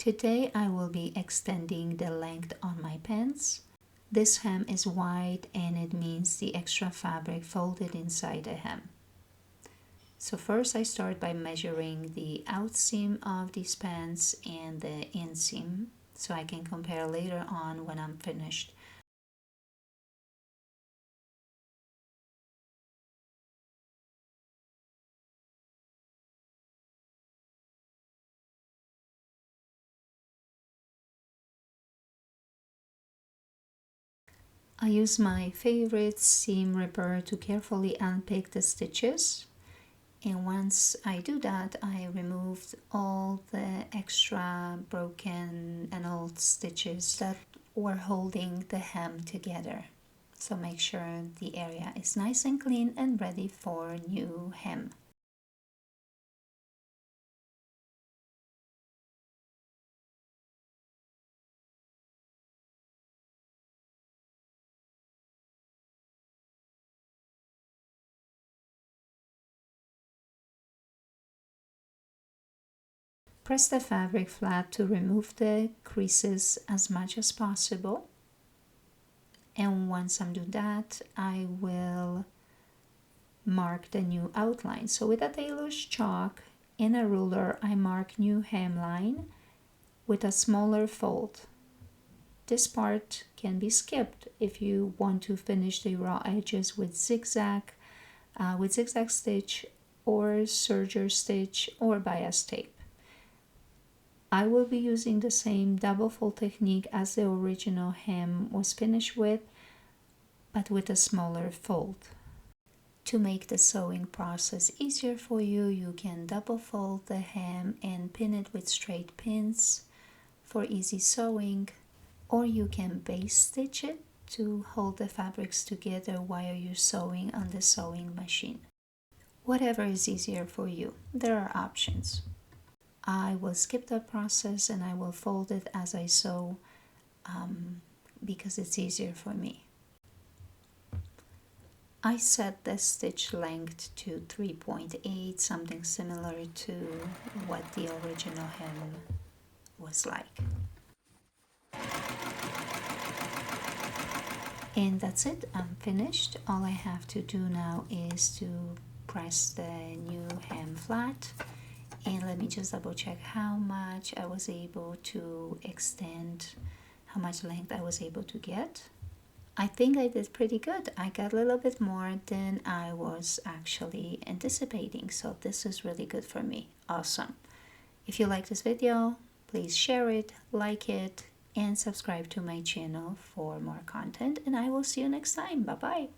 Today I will be extending the length on my pants. This hem is wide and it means the extra fabric folded inside the hem. So first I start by measuring the outseam of these pants and the inseam so I can compare later on when I'm finished. I use my favorite seam ripper to carefully unpick the stitches, and once I do that I removed all the extra broken and old stitches that were holding the hem together. So make sure the area is nice and clean and ready for new hem. Press the fabric flat to remove the creases as much as possible. And once I'm done that, I will mark the new outline. So with a tailor's chalk and a ruler, I mark new hemline with a smaller fold. This part can be skipped if you want to finish the raw edges with zigzag stitch or serger stitch or bias tape. I will be using the same double fold technique as the original hem was finished with, but with a smaller fold. To make the sewing process easier for you, you can double fold the hem and pin it with straight pins for easy sewing, or you can base stitch it to hold the fabrics together while you're sewing on the sewing machine. Whatever is easier for you, there are options. I will skip that process and I will fold it as I sew because it's easier for me. I set the stitch length to 3.8, something similar to what the original hem was like. And that's it, I'm finished. All I have to do now is to press the new hem flat. And let me just double check how much I was able to extend, how much length I was able to get. I think I did pretty good. I got a little bit more than I was actually anticipating. So this is really good for me. Awesome. If you like this video, please share it, like it, and subscribe to my channel for more content. And I will see you next time. Bye-bye.